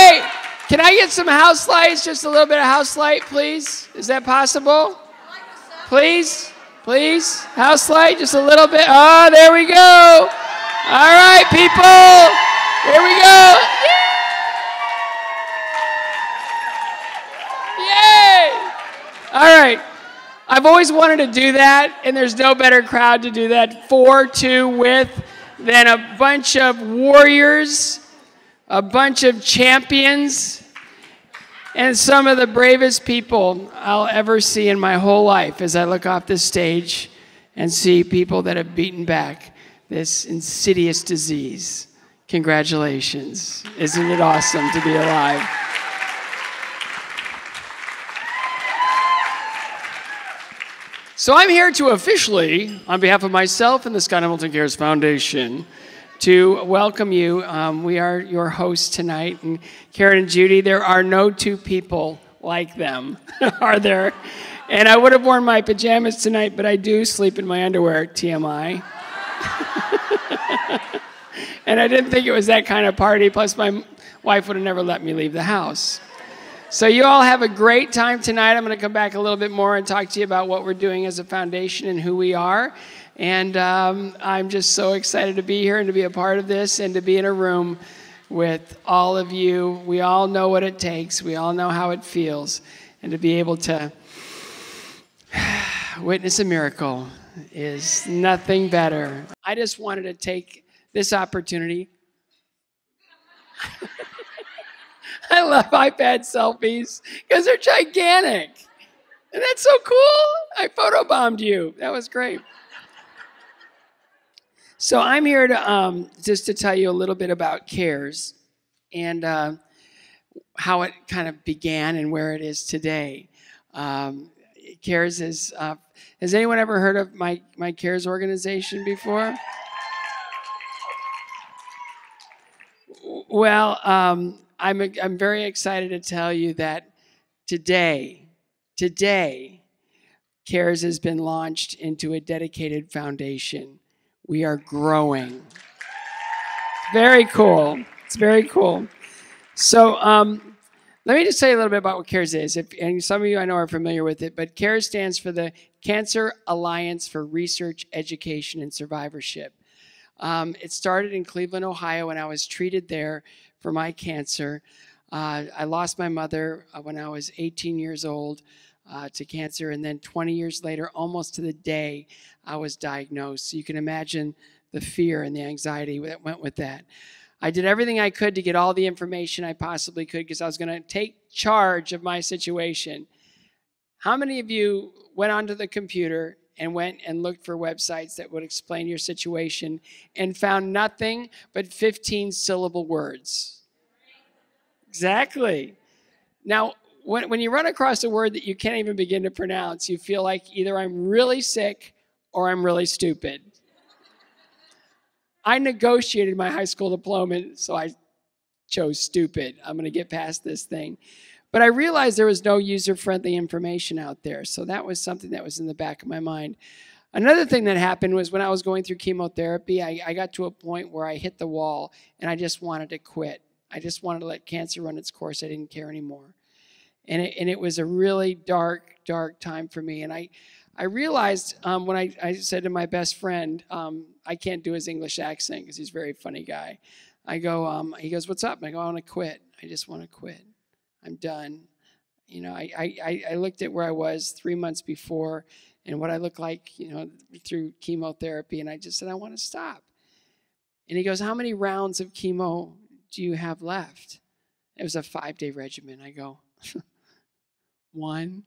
Hey, can I get some house lights? Just a little bit of house light, please. Is that possible? Please, please. House light, just a little bit. Oh, there we go. All right, people. There we go. Yay! All right. I've always wanted to do that, and there's no better crowd to do that with than a bunch of warriors, a bunch of champions, and some of the bravest people I'll ever see in my whole life as I look off this stage and see people that have beaten back this insidious disease. Congratulations. Isn't it awesome to be alive? So I'm here to officially, on behalf of myself and the Scott Hamilton C.A.R.E.S Foundation, to welcome you. We are your hosts tonight, and Karen and Judy, there are no two people like them, are there? And I would have worn my pajamas tonight, but I do sleep in my underwear, TMI. And I didn't think it was that kind of party, plus my wife would have never let me leave the house. So you all have a great time tonight. I'm going to come back a little bit more and talk to you about what we're doing as a foundation and who we are. And I'm just so excited to be here and to be a part of this and to be in a room with all of you. We all know what it takes. We all know how it feels. And to be able to witness a miracle is nothing better. I just wanted to take this opportunity. I love iPad selfies because they're gigantic. And that's so cool. I photobombed you. That was great. So I'm here to just to tell you a little bit about C.A.R.E.S and how it kind of began and where it is today. C.A.R.E.S is, has anyone ever heard of my C.A.R.E.S organization before? Well, I'm very excited to tell you that today, C.A.R.E.S has been launched into a dedicated foundation. We are growing. Very cool. It's very cool. So let me just tell you a little bit about what C.A.R.E.S is. And some of you I know are familiar with it, but C.A.R.E.S stands for the Cancer Alliance for Research, Education, and Survivorship. It started in Cleveland, Ohio, and I was treated there for my cancer. I lost my mother when I was 18 years old to cancer, and then 20 years later, almost to the day, I was diagnosed. So you can imagine the fear and the anxiety that went with that. I did everything I could to get all the information I possibly could because I was going to take charge of my situation. How many of you went onto the computer and went and looked for websites that would explain your situation and found nothing but 15-syllable words? Exactly. Now, when you run across a word that you can't even begin to pronounce, you feel like either I'm really sick or I'm really stupid. I negotiated my high school diploma, so I chose stupid. I'm going to get past this thing. But I realized there was no user-friendly information out there, so that was something that was in the back of my mind. Another thing that happened was when I was going through chemotherapy, I got to a point where I hit the wall, and I just wanted to quit. I just wanted to let cancer run its course. I didn't care anymore. And it was a really dark, dark time for me. And I realized when I said to my best friend, I can't do his English accent because he's a very funny guy. I go, he goes, "What's up?" And I go, "I want to quit. I just want to quit. I'm done." You know, I looked at where I was 3 months before and what I looked like, you know, through chemotherapy. And I just said, "I want to stop." And he goes, "How many rounds of chemo do you have left?" It was a 5-day regimen. I go, 1.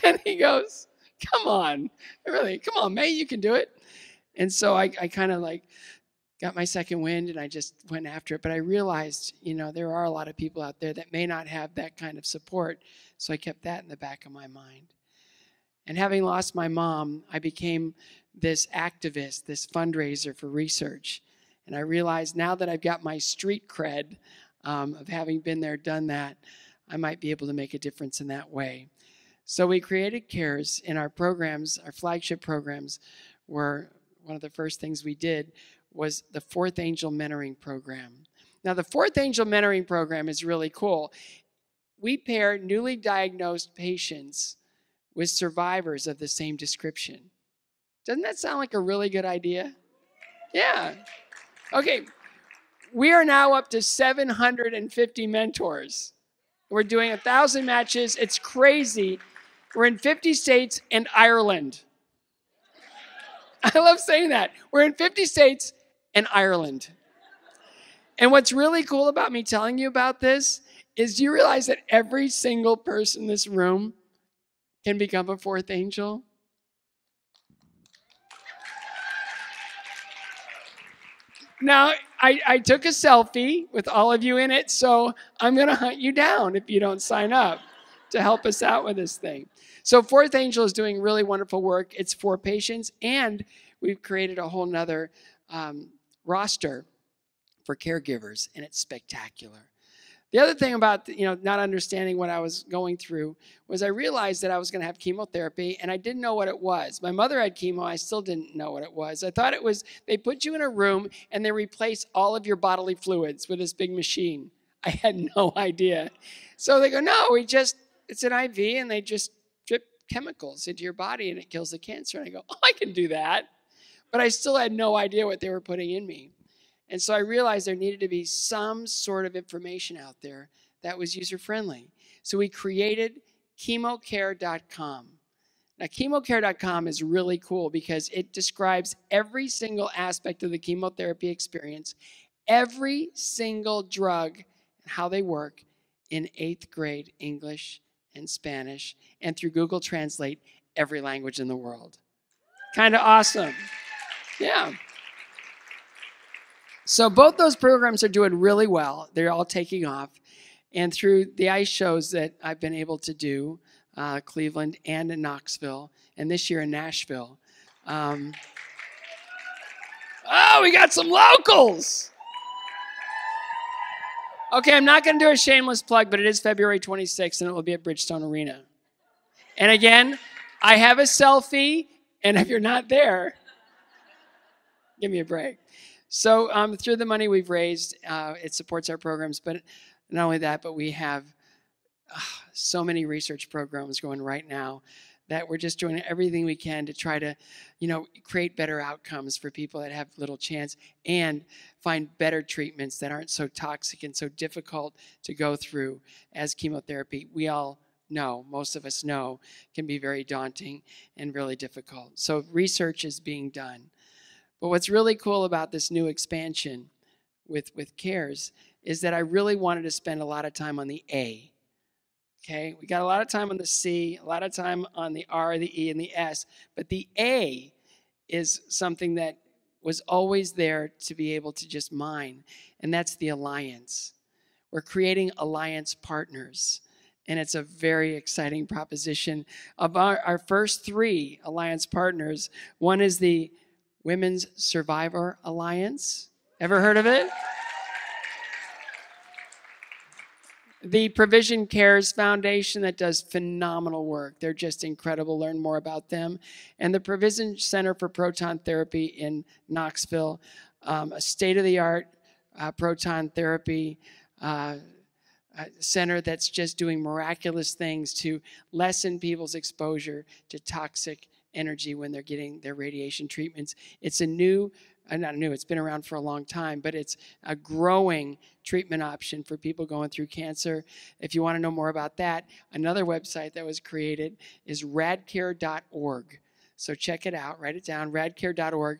And he goes, "Come on, really, come on, mate, you can do it." And so I kind of like got my second wind and I just went after it. But I realized, you know, there are a lot of people out there that may not have that kind of support. So I kept that in the back of my mind. And having lost my mom, I became this activist, this fundraiser for research. And I realized now that I've got my street cred of having been there, done that, I might be able to make a difference in that way. So we created C.A.R.E.S in our programs. Our flagship programs were, one of the first things we did was the Fourth Angel Mentoring Program. Now, the Fourth Angel Mentoring Program is really cool. We pair newly diagnosed patients with survivors of the same description. Doesn't that sound like a really good idea? Yeah. Okay. We are now up to 750 mentors. We're doing 1,000 matches. It's crazy. We're in 50 states and Ireland. I love saying that. We're in 50 states and Ireland. And what's really cool about me telling you about this is you realize that every single person in this room can become a fourth angel? Now, I took a selfie with all of you in it, so I'm going to hunt you down if you don't sign up to help us out with this thing. So Fourth Angel is doing really wonderful work. It's for patients, and we've created a whole nother roster for caregivers, and it's spectacular. The other thing about not understanding what I was going through was I realized that I was going to have chemotherapy, and I didn't know what it was. My mother had chemo. I still didn't know what it was. I thought it was they put you in a room, and they replace all of your bodily fluids with this big machine. I had no idea. So they go, no, it's an IV, and they just drip chemicals into your body, and it kills the cancer. And I go, oh, I can do that. But I still had no idea what they were putting in me. And so I realized there needed to be some sort of information out there that was user-friendly. So we created chemocare.com. Now, chemocare.com is really cool because it describes every single aspect of the chemotherapy experience, every single drug, and how they work in 8th grade English and Spanish, and through Google Translate, every language in the world. Kind of awesome. Yeah. So both those programs are doing really well. They're all taking off. And through the ice shows that I've been able to do, Cleveland and in Knoxville, and this year in Nashville. Oh, we got some locals. Okay, I'm not going to do a shameless plug, but it is February 26th, and it will be at Bridgestone Arena. And again, I have a selfie, and if you're not there, give me a break. So through the money we've raised, it supports our programs. But not only that, but we have so many research programs going right now that we're just doing everything we can to try to, create better outcomes for people that have little chance and find better treatments that aren't so toxic and so difficult to go through as chemotherapy. We all know, most of us know, can be very daunting and really difficult. So research is being done. But what's really cool about this new expansion with CARES is that I really wanted to spend a lot of time on the A. Okay, we got a lot of time on the C, a lot of time on the R, the E, and the S. But the A is something that was always there to be able to just mine, and that's the alliance. We're creating alliance partners, and it's a very exciting proposition. Of our first 3 alliance partners, one is the Women's Survivor Alliance. Ever heard of it? The Provision CARE.S Foundation that does phenomenal work. They're just incredible. Learn more about them. And the Provision Center for Proton Therapy in Knoxville, a state-of-the-art proton therapy center that's just doing miraculous things to lessen people's exposure to toxic energy when they're getting their radiation treatments. It's a new, not new, it's been around for a long time, but it's a growing treatment option for people going through cancer. If you want to know more about that, another website that was created is radcare.org. So check it out, write it down, radcare.org,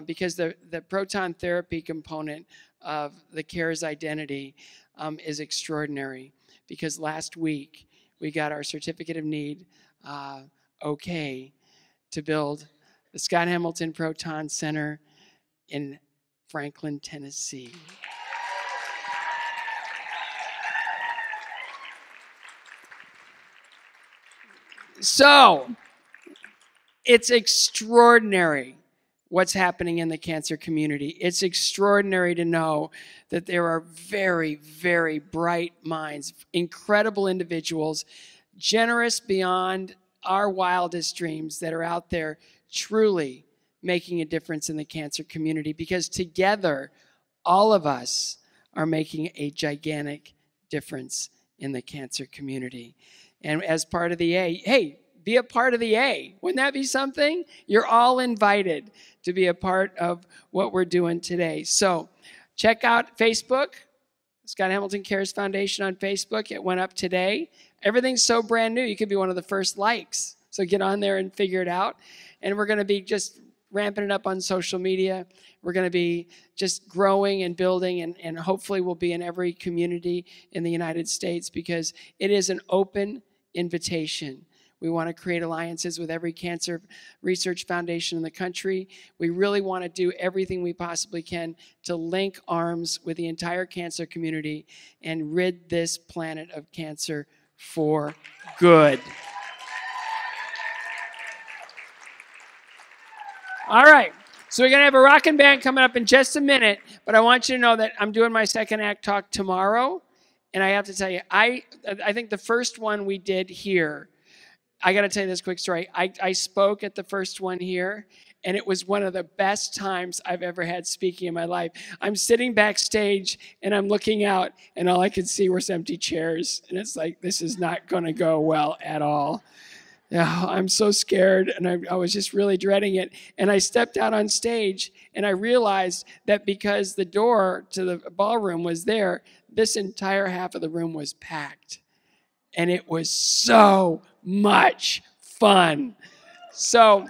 because the proton therapy component of the CARES identity is extraordinary. Because last week we got our certificate of need okay to build the Scott Hamilton Proton Center in Franklin, Tennessee. So, it's extraordinary what's happening in the cancer community. It's extraordinary to know that there are very, very bright minds, incredible individuals, generous beyond our wildest dreams that are out there truly making a difference in the cancer community, because together, all of us are making a gigantic difference in the cancer community. And as part of the A, hey, be a part of the A. Wouldn't that be something? You're all invited to be a part of what we're doing today. So check out Facebook, Scott Hamilton C.A.R.E.S Foundation on Facebook. It went up today. Everything's so brand new, you could be one of the first likes. So get on there and figure it out. And we're going to be just ramping it up on social media. We're going to be just growing and building, and hopefully we'll be in every community in the United States, because it is an open invitation. We want to create alliances with every cancer research foundation in the country. We really want to do everything we possibly can to link arms with the entire cancer community and rid this planet of cancer for good. All right, so we're going to have a rockin' band coming up in just a minute, but I want you to know that I'm doing my second act talk tomorrow, and I have to tell you, I think the first one we did here, I got to tell you this quick story. I spoke at the first one here, and it was one of the best times I've ever had speaking in my life. I'm sitting backstage, and I'm looking out, and all I could see were empty chairs, and it's like, this is not going to go well at all. Oh, I'm so scared, and I was just really dreading it. And I stepped out on stage, and I realized that because the door to the ballroom was there, this entire half of the room was packed. And it was so much fun. So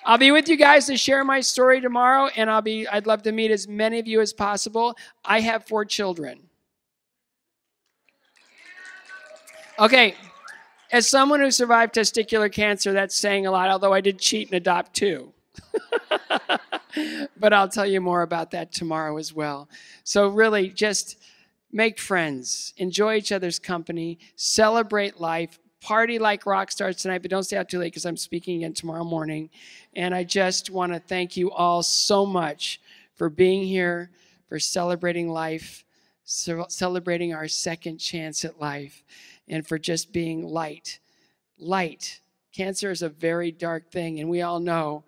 I'll be with you guys to share my story tomorrow, and I'd love to meet as many of you as possible. I have 4 children. Okay. As someone who survived testicular cancer, that's saying a lot, although I did cheat and adopt 2. But I'll tell you more about that tomorrow as well. So really, just make friends, enjoy each other's company, celebrate life, party like rock stars tonight, but don't stay out too late because I'm speaking again tomorrow morning. And I just want to thank you all so much for being here, for celebrating life, celebrating our second chance at life, and for just being light. Light. Cancer is a very dark thing, and we all know,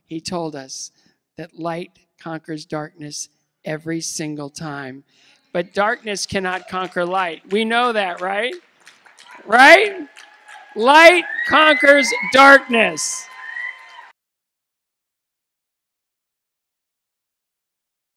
he told us that light conquers darkness every single time. But darkness cannot conquer light. We know that, right? Right? Light conquers darkness.